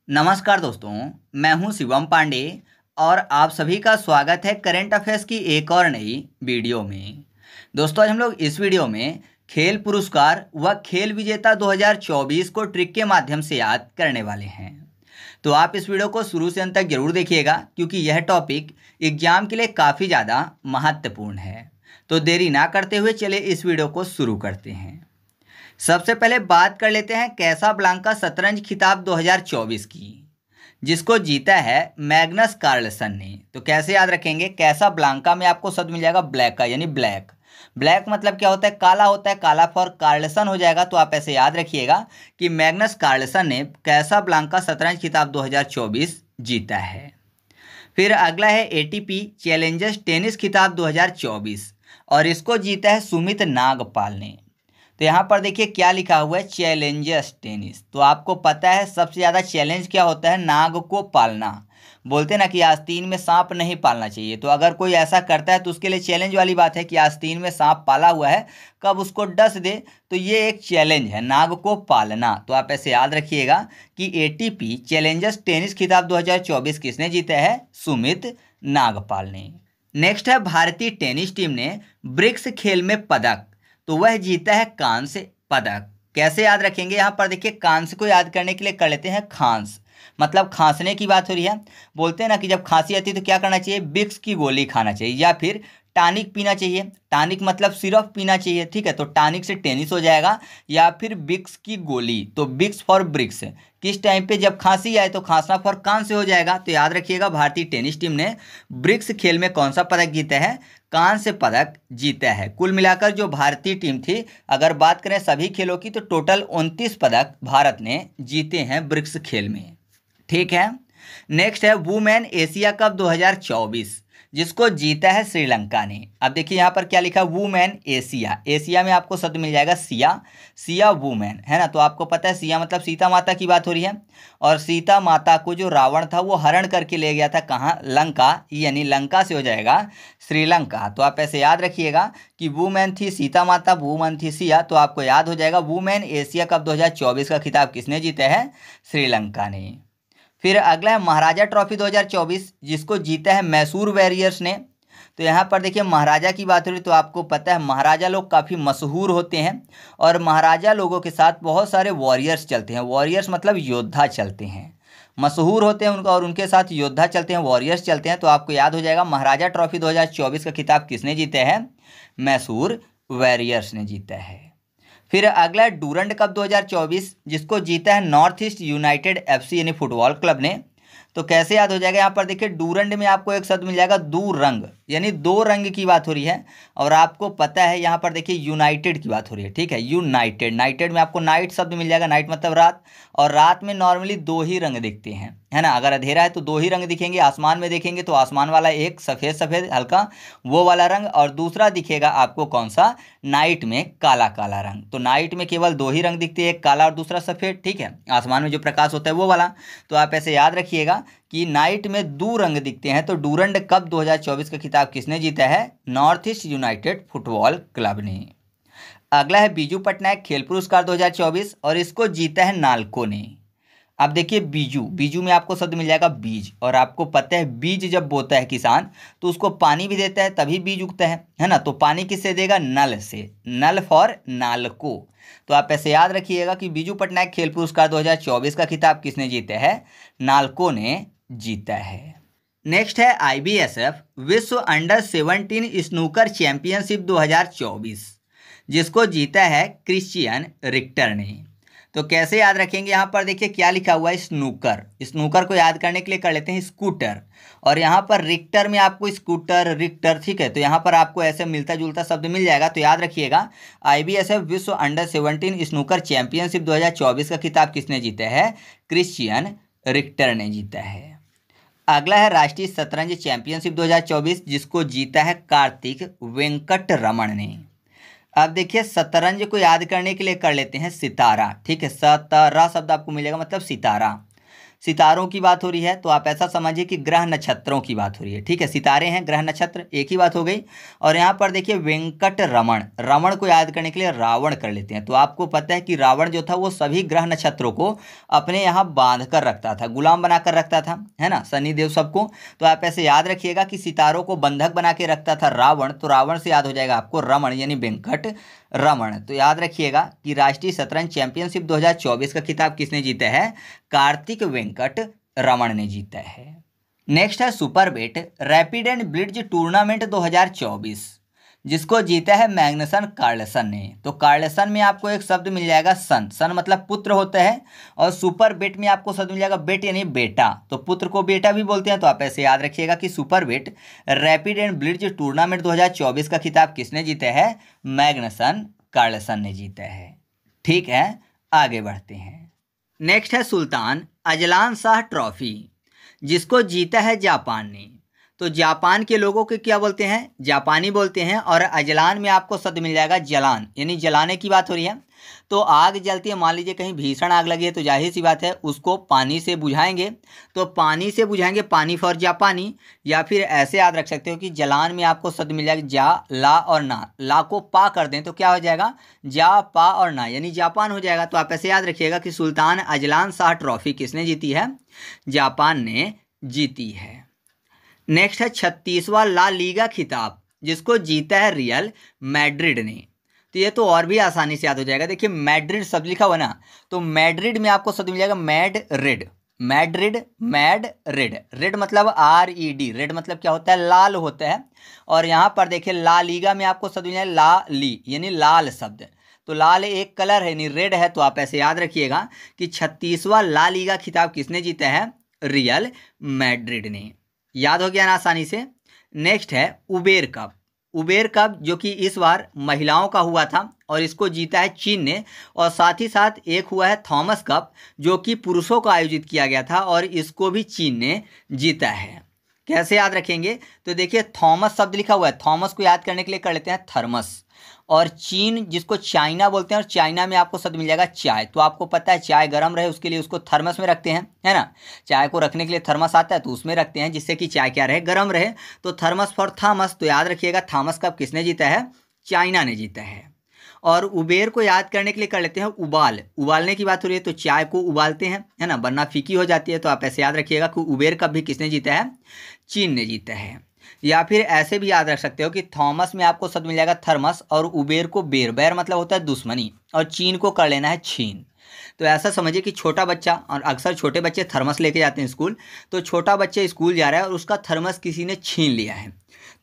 नमस्कार दोस्तों, मैं हूं शिवम पांडे और आप सभी का स्वागत है करंट अफेयर्स की एक और नई वीडियो में। दोस्तों, आज हम लोग इस वीडियो में खेल पुरस्कार व खेल विजेता 2024 को ट्रिक के माध्यम से याद करने वाले हैं। तो आप इस वीडियो को शुरू से अंत तक जरूर देखिएगा क्योंकि यह टॉपिक एग्जाम के लिए काफ़ी ज़्यादा महत्वपूर्ण है। तो देरी ना करते हुए चले इस वीडियो को शुरू करते हैं। सबसे पहले बात कर लेते हैं कैसाब्लांका शतरंज खिताब 2024 की, जिसको जीता है मैग्नस कार्लसन ने। तो कैसे याद रखेंगे, कैसाब्लांका में आपको शब्द मिल जाएगा ब्लैक का, यानी ब्लैक। ब्लैक मतलब क्या होता है, काला होता है, काला फॉर कार्लसन हो जाएगा। तो आप ऐसे याद रखिएगा कि मैग्नस कार्लसन ने कैसाब्लांका शतरंज खिताब 2024 जीता है। फिर अगला है एटीपी चैलेंजर्स टेनिस खिताब 2024 और इसको जीता है सुमित नागपाल ने। तो यहाँ पर देखिए क्या लिखा हुआ है, चैलेंजर्स टेनिस। तो आपको पता है सबसे ज़्यादा चैलेंज क्या होता है, नाग को पालना। बोलते ना कि आस्तीन में सांप नहीं पालना चाहिए। तो अगर कोई ऐसा करता है तो उसके लिए चैलेंज वाली बात है कि आस्तीन में सांप पाला हुआ है, कब उसको डस दे। तो ये एक चैलेंज है, नाग को पालना। तो आप ऐसे याद रखिएगा कि एटीपी चैलेंजर्स टेनिस खिताब 2024 किसने जीता है, सुमित नागपाल ने। नेक्स्ट है भारतीय टेनिस टीम ने ब्रिक्स खेल में पदक, तो वह जीता है कांस्य पदक। कैसे याद रखेंगे, यहाँ पर देखिए कांस्य को याद करने के लिए कर लेते हैं खांस, मतलब खांसने की बात हो रही है। बोलते हैं ना कि जब खांसी आती है तो क्या करना चाहिए, विक्स की गोली खाना चाहिए या फिर टॉनिक पीना चाहिए। टॉनिक मतलब सिरप पीना चाहिए, ठीक है। तो टॉनिक से टेनिस हो जाएगा या फिर विक्स की गोली, तो विक्स फॉर ब्रिक्स। किस टाइम पे, जब खांसी आए तो खांसना फॉर कांस्य हो जाएगा। तो याद रखिएगा भारतीय टेनिस टीम ने ब्रिक्स खेल में कौन सा पदक जीता है, कांस्य पदक जीता है। कुल मिलाकर जो भारतीय टीम थी, अगर बात करें सभी खेलों की, तो टोटल 29 पदक भारत ने जीते हैं ब्रिक्स खेल में, ठीक है। नेक्स्ट है वुमेन एशिया कप 2024, जिसको जीता है श्रीलंका ने। अब देखिए यहाँ पर क्या लिखा है, वुमेन एशिया। एशिया में आपको शब्द मिल जाएगा सिया, सिया वुमेन, है ना। तो आपको पता है सिया मतलब सीता माता की बात हो रही है। और सीता माता को जो रावण था वो हरण करके ले गया था, कहाँ, लंका, यानी लंका से हो जाएगा श्रीलंका। तो आप ऐसे याद रखिएगा कि वुमेन थी सीता माता, वुमेन थी सिया। तो आपको याद हो जाएगा वुमेन एशिया कप 2024 का खिताब किसने जीता है, श्रीलंका ने। फिर अगला है महाराजा ट्रॉफी 2024, जिसको जीता है मैसूर वॉरियर्स ने। तो यहाँ पर देखिए महाराजा की बात हो रही, तो आपको पता है महाराजा लोग काफ़ी मशहूर होते हैं और महाराजा लोगों के साथ बहुत सारे वॉरियर्स चलते हैं। वॉरियर्स मतलब योद्धा चलते हैं, मशहूर होते हैं उनका और उनके साथ योद्धा चलते हैं, वॉरियर्स चलते हैं। तो आपको याद हो जाएगा महाराजा ट्रॉफी 2024 का खिताब किसने जीता है, मैसूर वॉरियर्स ने जीता है। फिर अगला डूरंड कप 2024, जिसको जीता है नॉर्थ ईस्ट यूनाइटेड एफसी यानी फुटबॉल क्लब ने। तो कैसे याद हो जाएगा, यहाँ पर देखिए डूरंड में आपको एक शब्द मिल जाएगा दू रंग, यानी दो रंग की बात हो रही है। और आपको पता है यहाँ पर देखिए यूनाइटेड की बात हो रही है, ठीक है। यूनाइटेड, नाइटेड में आपको नाइट शब्द मिल जाएगा, नाइट मतलब रात। और रात में नॉर्मली दो ही रंग दिखते हैं, है ना। अगर अंधेरा है तो दो ही रंग दिखेंगे। आसमान में देखेंगे तो आसमान वाला एक सफ़ेद सफ़ेद हल्का वो वाला रंग, और दूसरा दिखेगा आपको कौन सा, नाइट में काला काला रंग। तो नाइट में केवल दो ही रंग दिखते हैं, एक काला और दूसरा सफ़ेद, ठीक है। आसमान में जो प्रकाश होता है वो वाला। तो आप ऐसे याद रखिएगा कि नाइट में दो रंग दिखते हैं। तो डूरंड कप 2024 का खिताब किसने जीता है, north east United football club ने। अगला है बीजू पटनायक खेल पुरस्कार 2024 और इसको जीता है नालको ने। अब देखिए बीजू, बीजू में आपको शब्द मिल जाएगा बीज। और आपको पता है बीज जब बोता है किसान तो उसको पानी भी देता है, तभी बीज उगता है ना। तो पानी किससे देगा, नल से, नल फॉर नालको। तो आप ऐसे याद रखिएगा कि बीजू पटनायक खेल पुरस्कार 2024 का खिताब किसने जीता है, नालको ने जीता है। नेक्स्ट है IBSF विश्व अंडर 17 स्नूकर चैंपियनशिप 2024, जिसको जीता है क्रिश्चियन रिक्टर ने। तो कैसे याद रखेंगे, यहाँ पर देखिए क्या लिखा हुआ है, स्नूकर। स्नूकर को याद करने के लिए कर लेते हैं स्कूटर, और यहाँ पर रिक्टर में आपको स्कूटर रिक्टर, ठीक है। तो यहाँ पर आपको ऐसे मिलता जुलता शब्द मिल जाएगा। तो याद रखिएगा IBSF विश्व अंडर 17 स्नूकर चैंपियनशिप 2024 का खिताब किसने जीता है, क्रिश्चियन रिक्टर ने जीता है। अगला है राष्ट्रीय शतरंज चैंपियनशिप 2024, जिसको जीता है कार्तिक वेंकट रमन ने। अब देखिए शतरंज को याद करने के लिए कर लेते हैं सितारा, ठीक है। सतारा शब्द आपको मिलेगा मतलब सितारा। सितारों की बात हो रही है तो आप ऐसा समझिए कि ग्रह नक्षत्रों की बात हो रही है। ठीक है, सितारे हैं, ग्रह नक्षत्र, एक ही बात हो गई। और यहाँ पर देखिए वेंकट रमण, रमण को याद करने के लिए रावण कर लेते हैं। तो आपको पता है कि रावण जो था वो सभी ग्रह नक्षत्रों को अपने यहाँ बांध कर रखता था, गुलाम बना कर रखता था, है ना, शनिदेव सबको। तो आप ऐसे याद रखिएगा कि सितारों को बंधक बना के रखता था रावण, तो रावण से याद हो जाएगा आपको रमण यानी वेंकट रमण। तो याद रखिएगा कि राष्ट्रीय शतरंज चैंपियनशिप 2024 का खिताब किसने जीता है? कार्तिक वेंकट रमण ने जीता है। नेक्स्ट है Super Bet rapid and blitz tournament 2024, जिसको जीता है मैग्नसन कार्लसन ने। तो कार्लसन में आपको एक शब्द मिल जाएगा सन, सन मतलब पुत्र होता है, और सुपर बेट में आपको शब्द मिल जाएगा बेट यानी बेटा, तो पुत्र को बेटा भी बोलते हैं। तो आप ऐसे याद रखिएगा कि Super Bet rapid and blitz tournament 2024 का खिताब किसने जीता है? मैग्नसन कार्लसन ने जीता है। ठीक है, आगे बढ़ते हैं। नेक्स्ट है सुल्तान अजलान शाह ट्रॉफी, जिसको जीता है जापान ने। तो जापान के लोगों को क्या बोलते हैं? जापानी बोलते हैं। और अजलान में आपको शब्द मिल जाएगा जलान, यानी जलाने की बात हो रही है। तो आग जलती है, मान लीजिए कहीं भीषण आग लगी है, तो जाहिर सी बात है उसको पानी से बुझाएंगे। तो पानी से बुझाएंगे, पानी फॉर जापानी। या फिर ऐसे याद रख सकते हो कि जलान में आपको शब्द मिल जाएगा जा, ला और ना, ला को पा कर दें तो क्या हो जाएगा? जा, पा और ना, यानी जापान हो जाएगा। तो आप ऐसे याद रखिएगा कि सुल्तान अजलान शाह ट्रॉफी किसने जीती है? जापान ने जीती है। नेक्स्ट है 36वां ला लीगा खिताब, जिसको जीता है रियल मैड्रिड ने। तो ये तो और भी आसानी से याद हो जाएगा। देखिए मैड्रिड शब्द लिखा हुआ ना, तो मैड्रिड में आपको शब्द मिल जाएगा mad red, Madrid, mad red, red मतलब RED, रेड मतलब क्या होता है? लाल होता है। और यहाँ पर देखिए ला लीगा में आपको शब्द मिल जाएगा ला ली, यानी लाल शब्द। तो लाल एक कलर है, यानी रेड है। तो आप ऐसे याद रखिएगा कि 36वां ला लीगा खिताब किसने जीता है? रियल मैड्रिड ने। याद हो गया ना आसानी से। नेक्स्ट है उबेर कप, उबेर कप जो कि इस बार महिलाओं का हुआ था और इसको जीता है चीन ने। और साथ ही साथ एक हुआ है थॉमस कप, जो कि पुरुषों का आयोजित किया गया था और इसको भी चीन ने जीता है। कैसे याद रखेंगे? तो देखिए थॉमस शब्द लिखा हुआ है, थॉमस को याद करने के लिए कर लेते हैं थर्मस। और चीन जिसको चाइना बोलते हैं, और चाइना में आपको शब्द मिल जाएगा चाय। तो आपको पता है चाय गर्म रहे उसके लिए उसको थर्मस में रखते हैं, है ना। चाय को रखने के लिए थर्मस आता है तो उसमें रखते हैं जिससे कि चाय क्या रहे? गर्म रहे। तो थर्मस फॉर थॉमस। तो याद रखिएगा थॉमस कप किसने जीता है? चाइना ने जीता है। और उबेर को याद करने के लिए कर लेते हैं उबाल, उबालने की बात हो रही है तो चाय को उबालते हैं, है ना, वरना फीकी हो जाती है। तो आप ऐसे याद रखिएगा कि उबेर कप भी किसने जीता है? चीन ने जीता है। या फिर ऐसे भी याद रख सकते हो कि थॉमस में आपको शब्द मिल जाएगा थर्मस, और उबेर को बेर, बेर मतलब होता है दुश्मनी, और चीन को कर लेना है छीन। तो ऐसा समझिए कि छोटा बच्चा, और अक्सर छोटे बच्चे थर्मस लेके जाते हैं स्कूल, तो छोटा बच्चा स्कूल जा रहा है और उसका थर्मस किसी ने छीन लिया है,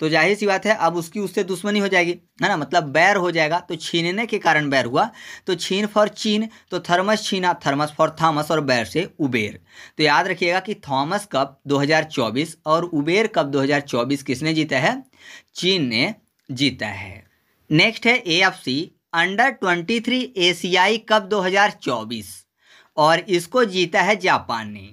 तो जाहिर सी बात है अब उसकी उससे दुश्मनी हो जाएगी, है ना, मतलब बैर हो जाएगा। तो छीनने के कारण बैर हुआ, तो छीन फॉर चीन, तो थर्मस छीना, थर्मस फॉर थॉमस, और बैर से उबेर। तो याद रखिएगा कि थॉमस कप 2024 और उबेर कप 2024 किसने जीता है? चीन ने जीता है। नेक्स्ट है AFC अंडर 23 एशियाई कप 2024, और इसको जीता है जापान ने।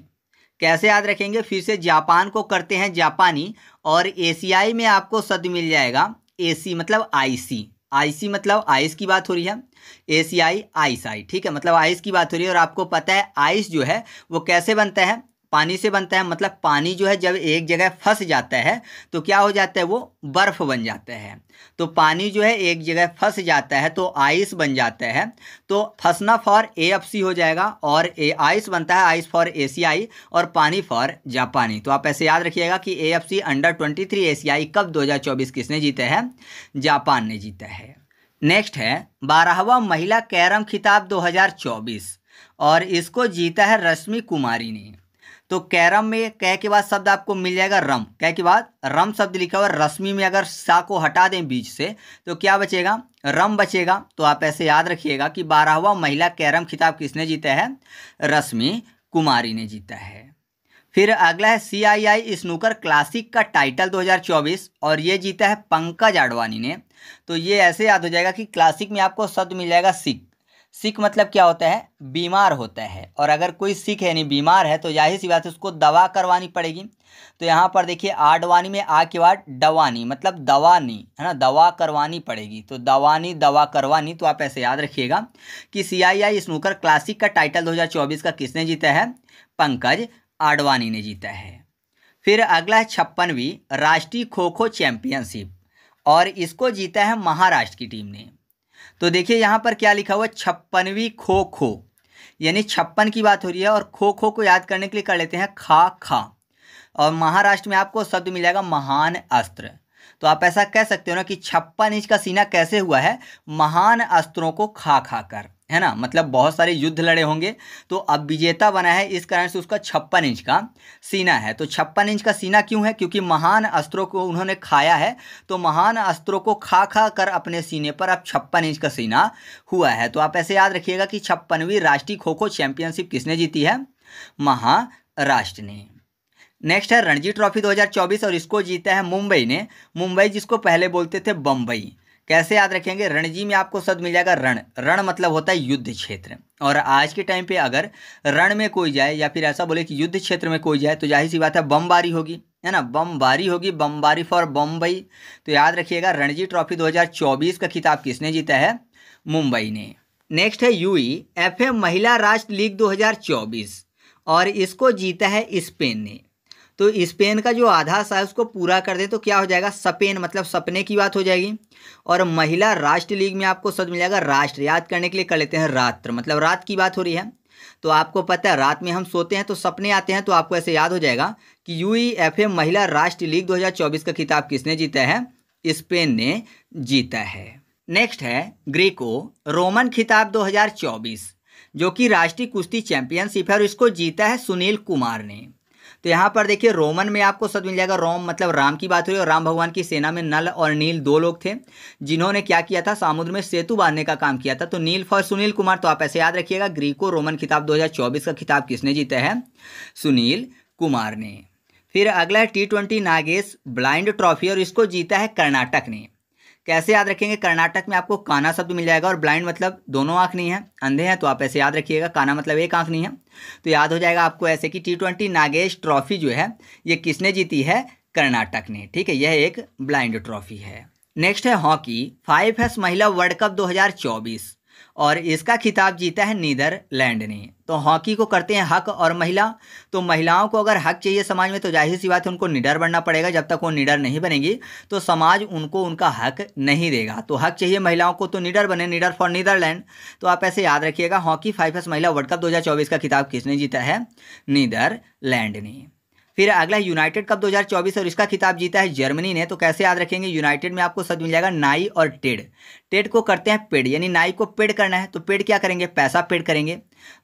कैसे याद रखेंगे? फिर से जापान को करते हैं जापानी, और एशियाई में आपको शब्द मिल जाएगा AC मतलब IC, IC मतलब आइस की बात हो रही है, एशियाई आइस आई, ठीक है, मतलब आइस की बात हो रही है। और आपको पता है आइस जो है वो कैसे बनता है? पानी से बनता है। मतलब पानी जो है जब एक जगह फंस जाता है तो क्या हो जाता है? वो बर्फ बन जाता है। तो पानी जो है एक जगह फंस जाता है तो आइस बन जाता है। तो फंसना फॉर AFC हो जाएगा, और आइस बनता है आइस फॉर एशियाई, और पानी फॉर जापानी। तो आप ऐसे याद रखिएगा कि AFC अंडर 23 एशियाई कप 2024 किसने जीता है? जापान ने जीता है। नेक्स्ट है 12वां महिला कैरम खिताब 2024, और इसको जीता है रश्मि कुमारी ने। तो कैरम में कै के बाद शब्द आपको मिल जाएगा रम, कै के बाद रम शब्द लिखा हुआ। रश्मि में अगर सा को हटा दें बीच से तो क्या बचेगा? रम बचेगा। तो आप ऐसे याद रखिएगा कि 12वां महिला कैरम खिताब किसने जीता है? रश्मि कुमारी ने जीता है। फिर अगला है CII स्नूकर क्लासिक का टाइटल 2024, और ये जीता है पंकज आडवाणी ने। तो ये ऐसे याद हो जाएगा कि क्लासिक में आपको शब्द मिल जाएगा सिक, सिक मतलब क्या होता है? बीमार होता है। और अगर कोई सिक है यानी बीमार है तो जाहिर सी बात है उसको दवा करवानी पड़ेगी। तो यहाँ पर देखिए आडवाणी में आ के बाद डवानी मतलब दवानी, है ना, दवा करवानी पड़ेगी। तो दवानी, दवा करवानी। तो आप ऐसे याद रखिएगा कि CII स्नूकर क्लासिक का टाइटल 2024 का किसने जीता है? पंकज आडवाणी ने जीता है। फिर अगला है 56वीं राष्ट्रीय खो खो चैंपियनशिप और इसको जीता है महाराष्ट्र की टीम ने। तो देखिए यहाँ पर क्या लिखा हुआ है, 56वीं खो खो, यानी 56 की बात हो रही है और खो खो को याद करने के लिए कर लेते हैं खा खा, और महाराष्ट्र में आपको शब्द मिल जाएगा महान अस्त्र। तो आप ऐसा कह सकते हो ना कि 56 इंच का सीना कैसे हुआ है, महान अस्त्रों को खा खा कर, है ना, मतलब बहुत सारे युद्ध लड़े होंगे तो अब विजेता बना है, इस कारण से उसका 56 इंच का सीना है। तो 56 इंच का सीना क्यों है, क्योंकि महान अस्त्रों को उन्होंने खाया है, तो महान अस्त्रों को खा खा कर अपने सीने पर अब 56 इंच का सीना हुआ है। तो आप ऐसे याद रखिएगा कि 56वीं राष्ट्रीय खो खो चैंपियनशिप किसने जीती है, महाराष्ट्र ने। नेक्स्ट है रणजी ट्रॉफी 2024 और इसको जीता है मुंबई ने। मुंबई जिसको पहले बोलते थे बम्बई। कैसे याद रखेंगे, रणजी में आपको शब्द मिल जाएगा रण, रण मतलब होता है युद्ध क्षेत्र, और आज के टाइम पे अगर रण में कोई जाए या फिर ऐसा बोले कि युद्ध क्षेत्र में कोई जाए तो जाहिर सी बात है बमबारी होगी, है ना, बमबारी होगी, बमबारी फॉर बम्बई। तो याद रखिएगा रणजी ट्रॉफी 2024 का खिताब किसने जीता है, मुंबई ने। नेक्स्ट है यूईएफए महिला राष्ट्र लीग 2024 और इसको जीता है स्पेन ने। तो स्पेन का जो आधा सा है उसको पूरा कर दें तो क्या हो जाएगा, स्पेन मतलब सपने की बात हो जाएगी, और महिला राष्ट्र लीग में आपको शब्द मिल जाएगा राष्ट्र। याद करने के लिए कर लेते हैं रात्र, मतलब रात की बात हो रही है। तो आपको पता है रात में हम सोते हैं तो सपने आते हैं, तो आपको ऐसे याद हो जाएगा कि यूईएफए महिला राष्ट्र लीग 2024 का खिताब किसने जीता है, स्पेन ने जीता है। नेक्स्ट है ग्रीको रोमन खिताब 2024 जो कि राष्ट्रीय कुश्ती चैंपियनशिप है और इसको जीता है सुनील कुमार ने। तो यहाँ पर देखिए रोमन में आपको शब्द मिल जाएगा रोम, मतलब राम की बात हो रही है, और राम भगवान की सेना में नल और नील दो लोग थे जिन्होंने क्या किया था, समुद्र में सेतु बांधने का काम किया था। तो नील फॉर सुनील कुमार। तो आप ऐसे याद रखिएगा ग्रीको रोमन खिताब 2024 का खिताब किसने जीता है, सुनील कुमार ने। फिर अगला है T20 नागेश ब्लाइंड ट्रॉफी और इसको जीता है कर्नाटक ने। कैसे याद रखेंगे, कर्नाटक में आपको काना शब्द मिल जाएगा, और ब्लाइंड मतलब दोनों आंख नहीं है, अंधे हैं, तो आप ऐसे याद रखिएगा, काना मतलब एक आंख नहीं है। तो याद हो जाएगा आपको ऐसे कि T20 नागेश ट्रॉफी जो है ये किसने जीती है, कर्नाटक ने। ठीक है, यह एक ब्लाइंड ट्रॉफी है। नेक्स्ट है हॉकी 5S महिला वर्ल्ड कप 2024 और इसका खिताब जीता है नीदरलैंड ने। तो हॉकी को करते हैं हक और महिला, तो महिलाओं को अगर हक चाहिए समाज में तो जाहिर सी बात है उनको निडर बनना पड़ेगा। जब तक वो निडर नहीं बनेगी तो समाज उनको उनका हक नहीं देगा। तो हक चाहिए महिलाओं को तो निडर बने, निडर फॉर नीदरलैंड। तो आप ऐसे याद रखिएगा हॉकी 5S महिला वर्ल्ड कप 2024 का खिताब किसने जीता है, नीदरलैंड ने। फिर अगला यूनाइटेड कप 2024 और इसका खिताब जीता है जर्मनी ने। तो कैसे याद रखेंगे, यूनाइटेड में आपको शब्द मिल जाएगा नाई और टेड। टेड को करते हैं पेड, यानी नाई को पेड करना है, तो पेड क्या करेंगे, पैसा पेड करेंगे।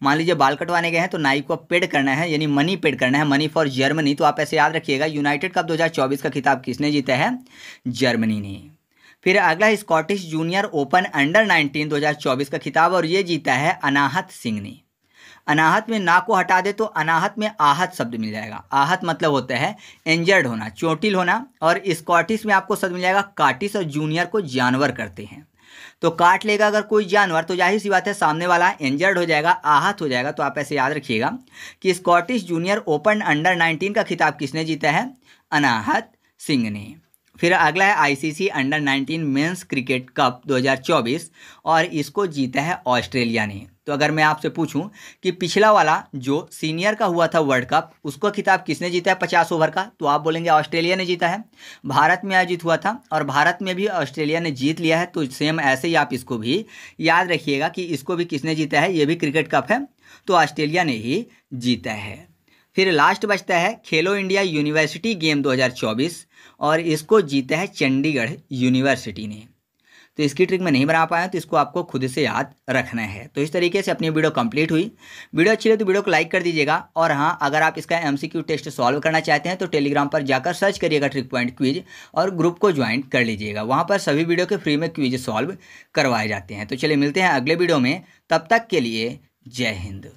मान लीजिए बाल कटवाने गए हैं तो नाई को पेड करना है, यानी मनी पेड करना है, मनी फॉर जर्मनी। तो आप ऐसे याद रखिएगा यूनाइटेड कप 2024 का खिताब किसने जीता है, जर्मनी ने। फिर अगला स्कॉटिश जूनियर ओपन अंडर 19 2024 का खिताब और ये जीता है अनाहत सिंह ने। अनाहत में ना को हटा दे तो अनाहत में आहत शब्द मिल जाएगा। आहत मतलब होता है इंजर्ड होना, चोटिल होना, और स्कॉटिश में आपको शब्द मिल जाएगा काटिस, और जूनियर को जानवर करते हैं। तो काट लेगा अगर कोई जानवर तो जाहिर सी बात है सामने वाला इंजर्ड हो जाएगा, आहत हो जाएगा। तो आप ऐसे याद रखिएगा कि स्कॉटिश जूनियर ओपन अंडर 19 का खिताब किसने जीता है, अनाहत सिंह ने। फिर अगला है ICC under 19 men's cricket cup 2024 और इसको जीता है ऑस्ट्रेलिया ने। तो अगर मैं आपसे पूछूं कि पिछला वाला जो सीनियर का हुआ था वर्ल्ड कप उसको खिताब किसने जीता है 50 ओवर का, तो आप बोलेंगे ऑस्ट्रेलिया ने जीता है। भारत में आयोजित हुआ था और भारत में भी ऑस्ट्रेलिया ने जीत लिया है। तो सेम ऐसे ही आप इसको भी याद रखिएगा कि इसको भी किसने जीता है, ये भी क्रिकेट कप है तो ऑस्ट्रेलिया ने ही जीता है। फिर लास्ट बचता है खेलो इंडिया यूनिवर्सिटी गेम 2024 और इसको जीता है चंडीगढ़ यूनिवर्सिटी ने। तो इसकी ट्रिक मैं नहीं बना पाया तो इसको आपको खुद से याद रखना है। तो इस तरीके से अपनी वीडियो कंप्लीट हुई। वीडियो अच्छी लगी तो वीडियो को लाइक कर दीजिएगा, और हाँ अगर आप इसका एमसीक्यू टेस्ट सॉल्व करना चाहते हैं तो टेलीग्राम पर जाकर सर्च करिएगा ट्रिक पॉइंट क्विज और ग्रुप को ज्वाइन कर लीजिएगा। वहाँ पर सभी वीडियो के फ्री में क्विज सॉल्व करवाए जाते हैं। तो चलिए मिलते हैं अगले वीडियो में, तब तक के लिए जय हिंद।